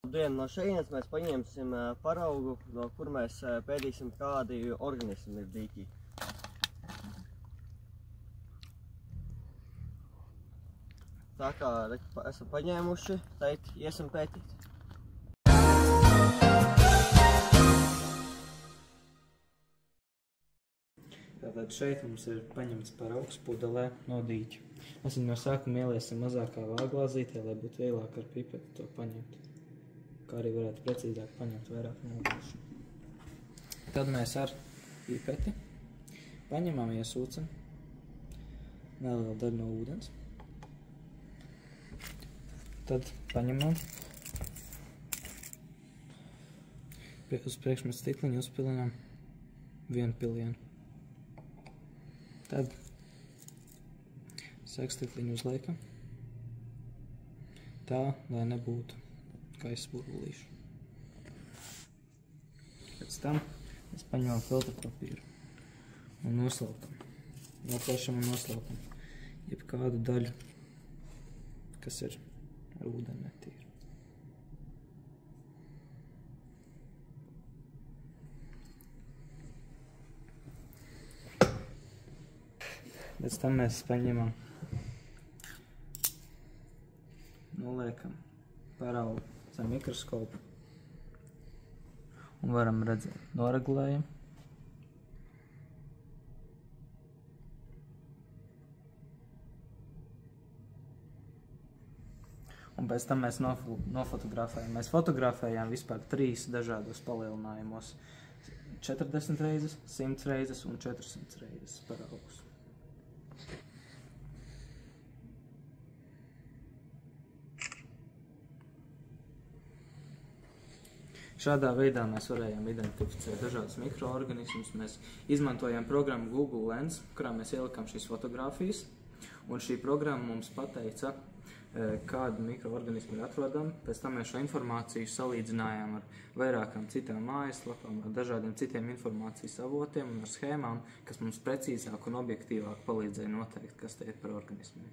No šejienes mēs paņemsim paraugu, no kur mēs pētīsim, kādi organismi ir dīķī. Tā kā esam paņēmuši, teikt, iesim pētīt. Tātad šeit mums ir paņemts paraugs pudelē no dīķa. Mēs viņu no sākuma ieliesim mazākā vāglāzītē, lai būtu vieglāk ar pipeti to paņemt. Kā arī varētu precīzāk paņemt vairāk noglušu. Tad mēs ar pipeti paņemam, iesūcam nelielu daļu no ūdens. Tad paņemam uz priekšmetu stikliņu, uzpilinām vienu pilienu. Tad sekstikliņu uzliekam tā, lai nebūtu gaisa burbulīšu. Pēc tam mēs paņemam filtra papīru un noslaukam. Noplešam un noslaukam jebkādu daļu, kas ir ar ūdeni netīru. Pēc tam mēs paņemam, noliekam paraugu zem mikroskopu un varam redzēt, noregulējam. Un pēc tam mēs nofotografējam. Mēs fotografējām vispār 3 dažādos palielinājumos. 40 reizes, 100 reizes un 400 reizes paraugus. Šādā veidā mēs varējām identificēt dažādus mikroorganismus. Mēs izmantojām programmu Google Lens, kurā mēs ielikām šīs fotogrāfijas, un šī programma mums pateica, kādi mikroorganismi ir atrodami. Pēc tam mēs šo informāciju salīdzinājām ar vairākām citām mājaslapām, ar dažādiem citiem informācijas avotiem un ar schēmām, kas mums precīzāk un objektīvāk palīdzēja noteikt, kas te ir par organismiem.